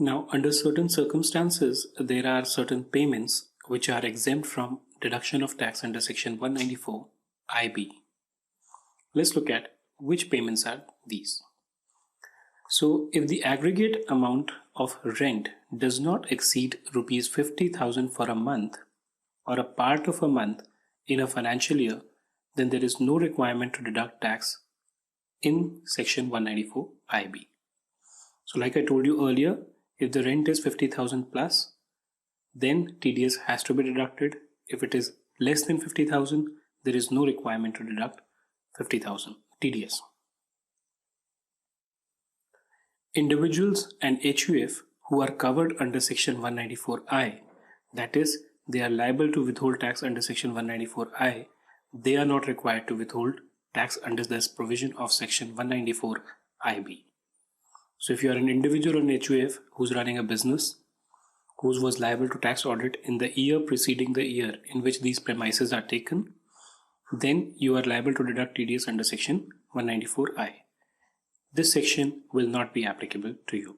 Now, under certain circumstances, there are certain payments which are exempt from deduction of tax under Section 194 IB. Let's look at which payments are these. So, if the aggregate amount of rent does not exceed rupees 50,000 for a month or a part of a month in a financial year, then there is no requirement to deduct tax in Section 194 IB. So like I told you earlier, if the rent is 50,000 plus, then TDS has to be deducted. If it is less than 50,000, there is no requirement to deduct 50,000 TDS. Individuals and HUF who are covered under Section 194I, that is, they are liable to withhold tax under Section 194I, they are not required to withhold tax under this provision of Section 194 IB. So if you are an individual or an HUF who's running a business, who was liable to tax audit in the year preceding the year in which these premises are taken, then you are liable to deduct TDS under Section 194I. This section will not be applicable to you.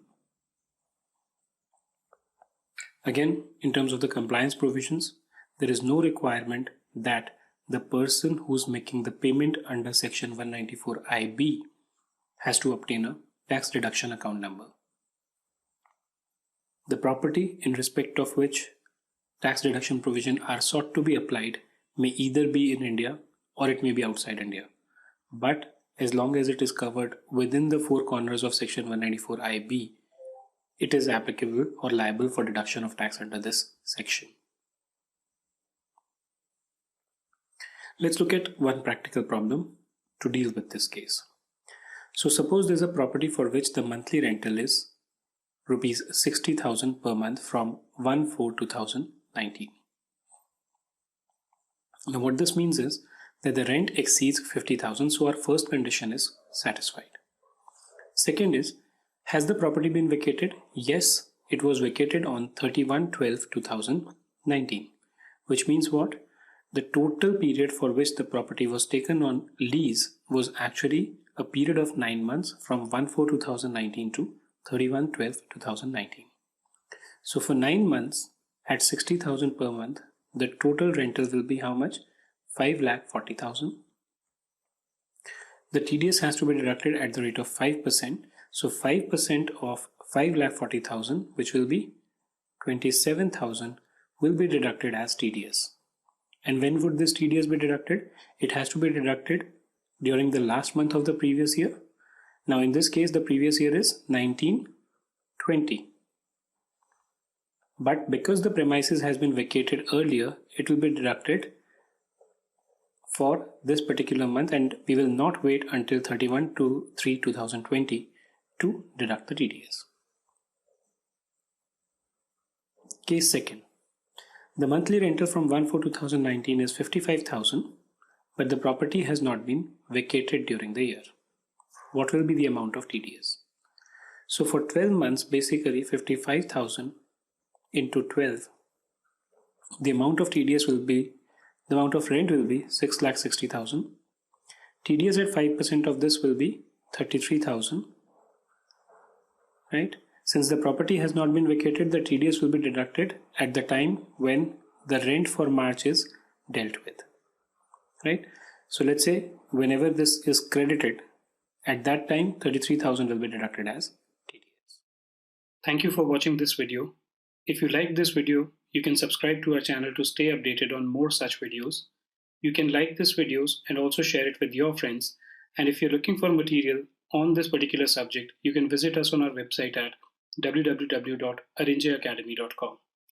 Again, in terms of the compliance provisions, there is no requirement that the person who's making the payment under Section 194 IB has to obtain a tax deduction account number. The property in respect of which tax deduction provision are sought to be applied may either be in India or it may be outside India. But as long as it is covered within the four corners of Section 194 IB, it is applicable or liable for deduction of tax under this section. Let's look at one practical problem to deal with this case. So suppose there's a property for which the monthly rental is rupees 60,000 per month from 1/4/2019. Now what this means is that the rent exceeds 50,000, so our first condition is satisfied. Second is, has the property been vacated? Yes, it was vacated on 31/12/2019, which means what? The total period for which the property was taken on lease was actually a period of 9 months from 1/4/2019 to 31/12/2019. So for 9 months at 60,000 per month, the total rental will be how much? 5,40,000. The TDS has to be deducted at the rate of 5%. So 5% of 5,40,000, which will be 27,000, will be deducted as TDS. And when would this TDS be deducted? It has to be deducted during the last month of the previous year. Now in this case, the previous year is 1920. But because the premises has been vacated earlier, it will be deducted for this particular month, and we will not wait until 31/3/2020 to deduct the TDS. Case second. The monthly rental from 1/4/2019 is 55,000, but the property has not been vacated during the year. What will be the amount of TDS? So for 12 months, basically 55,000 into 12, the amount of TDS will be, the amount of rent will be 6,60,000. TDS at 5% of this will be 33,000, right? Since the property has not been vacated, the TDS will be deducted at the time when the rent for March is dealt with, right? So let's say whenever this is credited, at that time 33,000 will be deducted as TDS. Thank you for watching this video. If you liked this video, you can subscribe to our channel to stay updated on more such videos. You can like this videos and also share it with your friends. And if you're looking for material on this particular subject, you can visit us on our website at www.arrangeacademy.com.